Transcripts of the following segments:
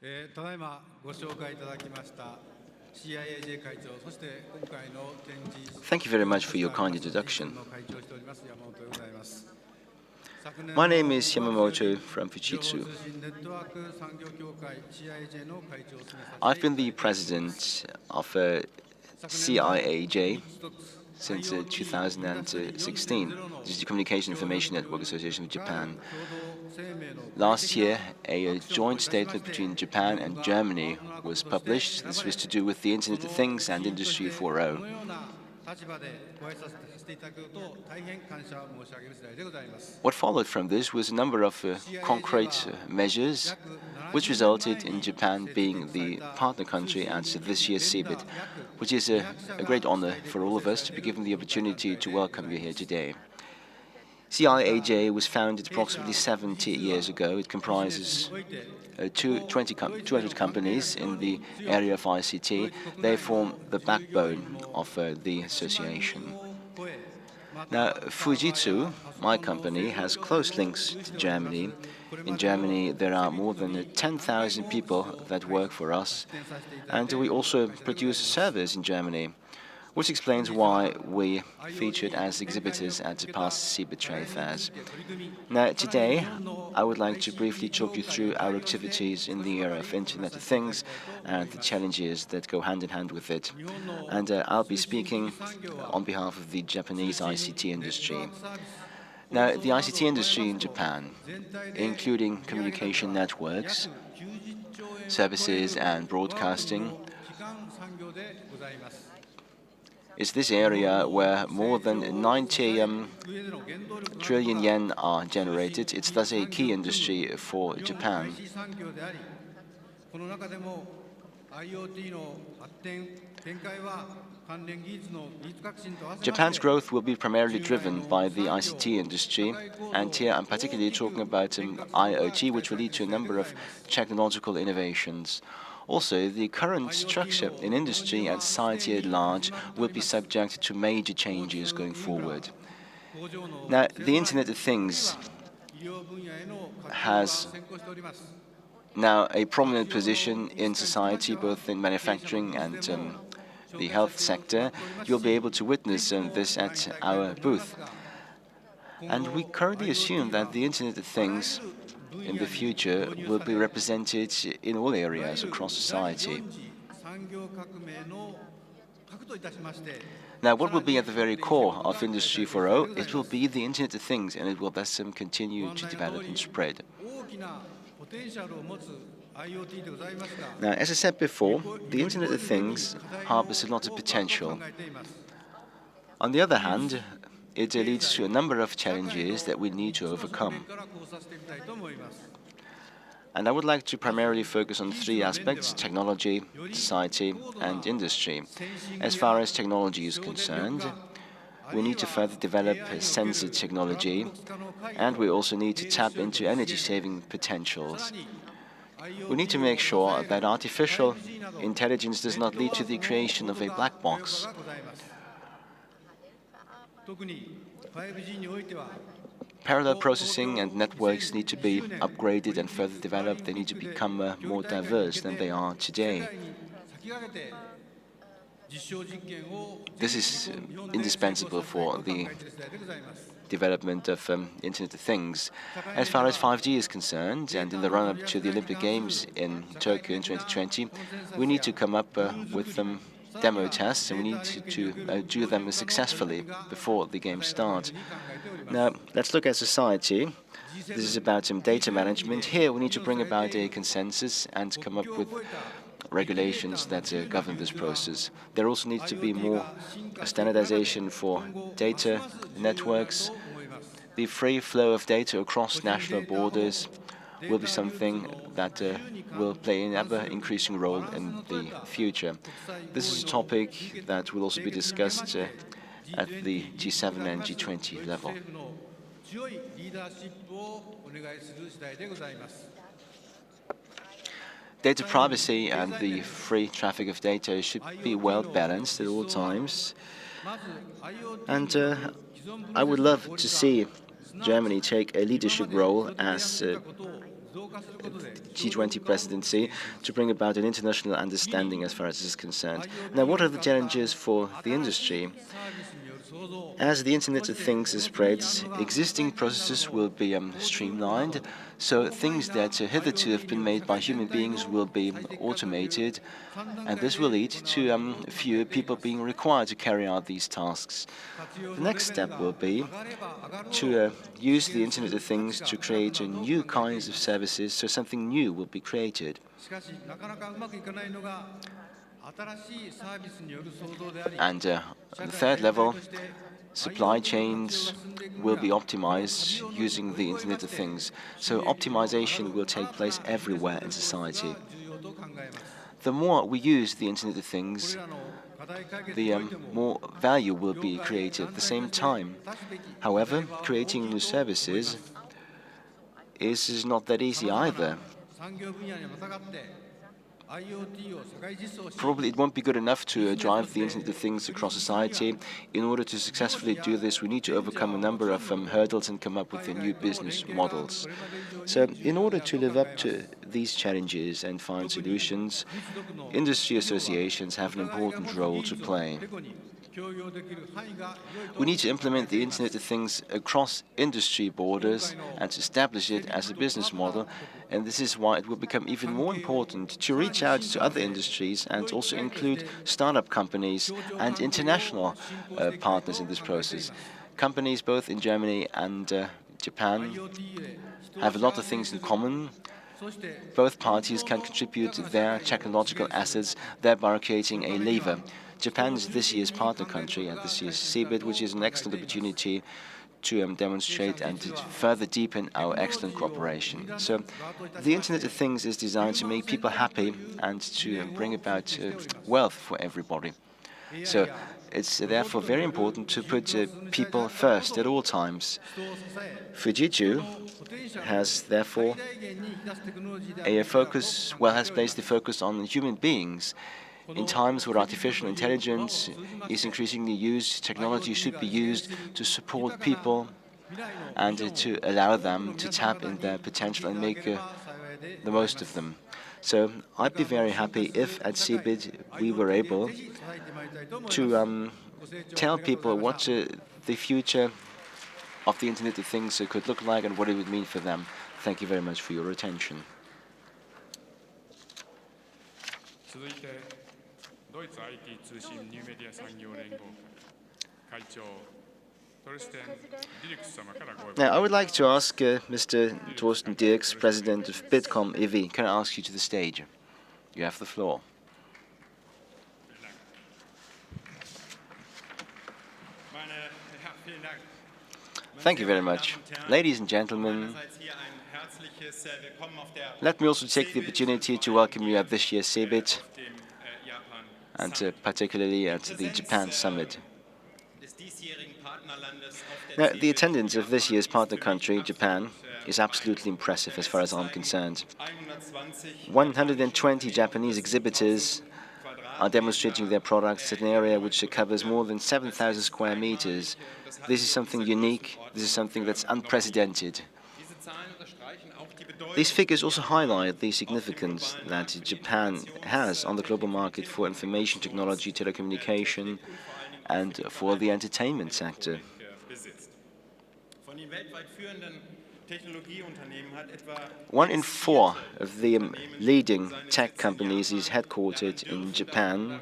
CIAJ 会長、そして今回の展示 Thank you very much for your kind introduction. My name is Yamamoto from Fujitsu. I've been the president of CIAJ since 2016. This is the Communication Information Network Association of Japan. Last year, a joint statement between Japan and Germany was published. This was to do with the Internet of Things and Industry 4.0. What followed from this was a number of concrete measures, which resulted in Japan being the partner country at this year's CeBIT, which is a great honor for all of us to be given the opportunity to welcome you here today. CIAJ was founded approximately 70 years ago. It comprises 200 companies in the area of ICT. They form the backbone of the association. Now, Fujitsu, my company, has close links to Germany. In Germany, there are more than 10,000 people that work for us, and we also produce servers in Germany, which explains why we featured as exhibitors at the past CeBIT trade fairs. Now, today, I would like to briefly talk you through our activities in the area of Internet of Things and the challenges that go hand in hand with it. And I'll be speaking on behalf of the Japanese ICT industry. Now, the ICT industry in Japan, including communication networks, services, and broadcasting, is this area where more than 90 trillion yen are generated. It's thus a key industry for Japan. Japan's growth will be primarily driven by the ICT industry, and here I'm particularly talking about IoT, which will lead to a number of technological innovations. Also, the current structure in industry and society at large will be subject to major changes going forward. Now, the Internet of Things has now a prominent position in society, both in manufacturing and the health sector. You'll be able to witness this at our booth. And we currently assume that the Internet of Things in the future will be represented in all areas across society. Now, what will be at the very core of Industry 4.0? It will be the Internet of Things, and it will thus continue to develop and spread. Now, as I said before, the Internet of Things harbors a lot of potential. On the other hand, it leads to a number of challenges that we need to overcome. And I would like to primarily focus on three aspects: technology, society, and industry. As far as technology is concerned, we need to further develop sensor technology, and we also need to tap into energy-saving potentials. We need to make sure that artificial intelligence does not lead to the creation of a black box. Parallel processing and networks need to be upgraded and further developed. They need to become more diverse than they are today. This is indispensable for the development of Internet of Things. As far as 5G is concerned, and in the run-up to the Olympic Games in Tokyo in 2020, we need to come up with demo tests, and we need to do them successfully before the games start. Now, let's look at society. This is about data management. Here, we need to bring about a consensus and come up with regulations that govern this process. There also needs to be more standardization for data networks. The free flow of data across national borders will be something that will play an ever-increasing role in the future. This is a topic that will also be discussed at the G7 and G20 level. Data privacy and the free traffic of data should be well balanced at all times. And I would love to see Germany take a leadership role as G20 presidency to bring about an international understanding as far as this is concerned. Now, what are the challenges for the industry? As the Internet of Things spreads, existing processes will be streamlined, so things that hitherto have been made by human beings will be automated, and this will lead to fewer people being required to carry out these tasks. The next step will be to use the Internet of Things to create new kinds of services, so something new will be created. And on the third level, supply chains will be optimized using the Internet of Things. So optimization will take place everywhere in society. The more we use the Internet of Things, the more value will be created at the same time. However, creating new services is not that easy either. Probably it won't be good enough to drive the Internet of Things across society. In order to successfully do this, we need to overcome a number of hurdles and come up with new business models. So in order to live up to these challenges and find solutions, industry associations have an important role to play. We need to implement the Internet of Things across industry borders and to establish it as a business model, and this is why it will become even more important to reach out to other industries and also include startup companies and international partners in this process. Companies both in Germany and Japan have a lot of things in common. Both parties can contribute their technological assets, thereby creating a lever. Japan is this year's partner country and this year's CeBIT, which is an excellent opportunity to demonstrate and to further deepen our excellent cooperation. So the Internet of Things is designed to make people happy and to bring about wealth for everybody. So it's therefore very important to put people first at all times. Fujitsu has therefore has placed the focus on human beings. In times where artificial intelligence is increasingly used, technology should be used to support people and to allow them to tap in their potential and make the most of them. So I'd be very happy if at CeBIT we were able to tell people what the future of the Internet of Things could look like and what it would mean for them. Thank you very much for your attention. Now, I would like to ask Mr. Thorsten Dirks, President of Bitkom e.V. Can I ask you to the stage? You have the floor. Thank you very much. Ladies and gentlemen, let me also take the opportunity to welcome you at this year's CeBIT and particularly at the Japan Summit. Now, the attendance of this year's partner country, Japan, is absolutely impressive as far as I'm concerned. 120 Japanese exhibitors are demonstrating their products at an area which covers more than 7,000 square meters. This is something unique. This is something that's unprecedented. These figures also highlight the significance that Japan has on the global market for information technology, telecommunication, and for the entertainment sector. One in four of the leading tech companies is headquartered in Japan,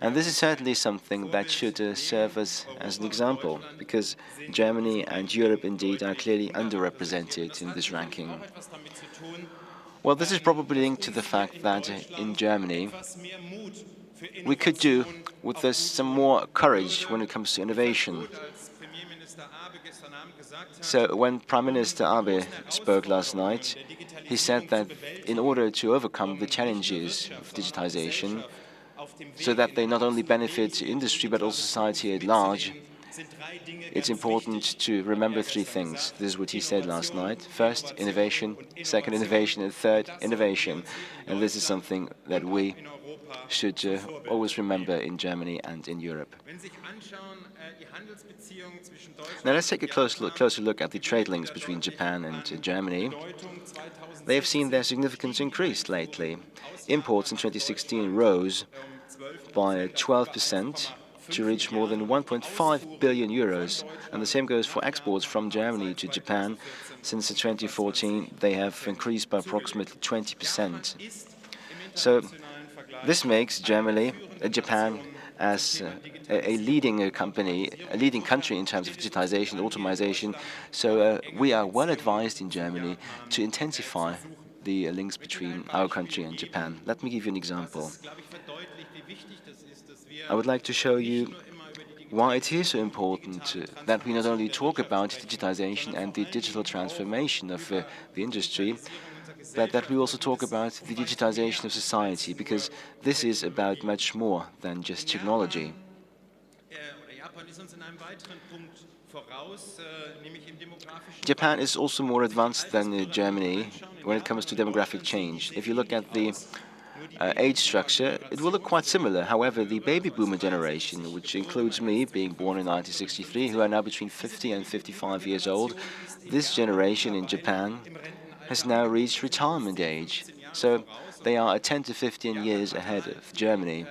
and this is certainly something that should serve us as an example, because Germany and Europe indeed are clearly underrepresented in this ranking. Well, this is probably linked to the fact that in Germany we could do with some more courage when it comes to innovation. So when Prime Minister Abe spoke last night, he said that in order to overcome the challenges of digitization, so that they not only benefit industry but also society at large, it's important to remember three things. This is what he said last night. First, innovation. Second, innovation. And third, innovation. And this is something that we should always remember in Germany and in Europe. Now let's take a closer look at the trade links between Japan and Germany. They have seen their significance increased lately. Imports in 2016 rose by 12% to reach more than 1.5 billion euros, and the same goes for exports from Germany to Japan. Since 2014, they have increased by approximately 20%. So this makes Japan as a leading country in terms of digitization and automation. So we are well advised in Germany to intensify the links between our country and Japan. Let me give you an example. I would like to show you why it is so important that we not only talk about digitization and the digital transformation of the industry, but that we also talk about the digitization of society, because this is about much more than just technology. Japan is also more advanced than Germany when it comes to demographic change. If you look at the age structure, it will look quite similar. However, the baby boomer generation, which includes me, being born in 1963, who are now between 50 and 55 years old, this generation in Japan has now reached retirement age. So they are 10 to 15 years ahead of Germany.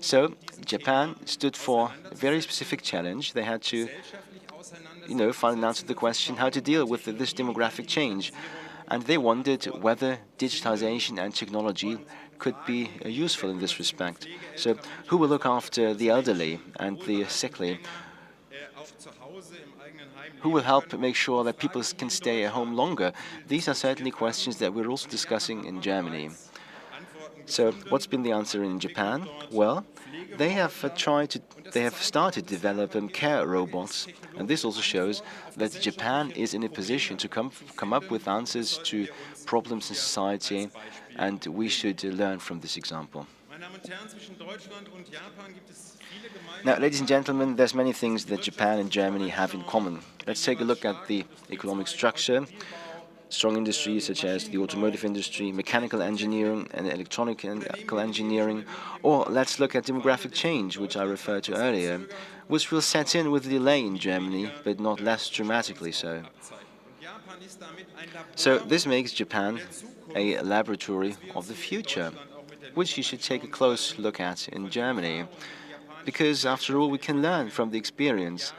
So Japan stood for a very specific challenge. They had to, find an answer to the question how to deal with this demographic change. And they wondered whether digitization and technology could be useful in this respect. So who will look after the elderly and the sickly? Who will help make sure that people can stay at home longer? These are certainly questions that we're also discussing in Germany. So what's been the answer in Japan? Well, they have started to develop care robots, and this also shows that Japan is in a position to come up with answers to problems in society, and we should learn from this example. Now, ladies and gentlemen, there's many things that Japan and Germany have in common. Let's take a look at the economic structure. Strong industries such as the automotive industry, mechanical engineering and electronical engineering, or let's look at demographic change, which I referred to earlier, which will set in with a delay in Germany, but not less dramatically so. So this makes Japan a laboratory of the future, which you should take a close look at in Germany, because after all we can learn from the experience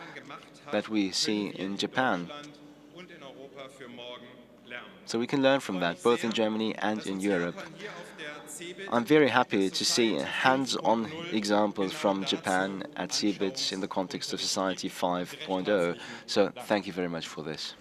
that we see in Japan. So we can learn from that, both in Germany and in Europe. I'm very happy to see hands-on examples from Japan at CeBIT in the context of Society 5.0. So thank you very much for this.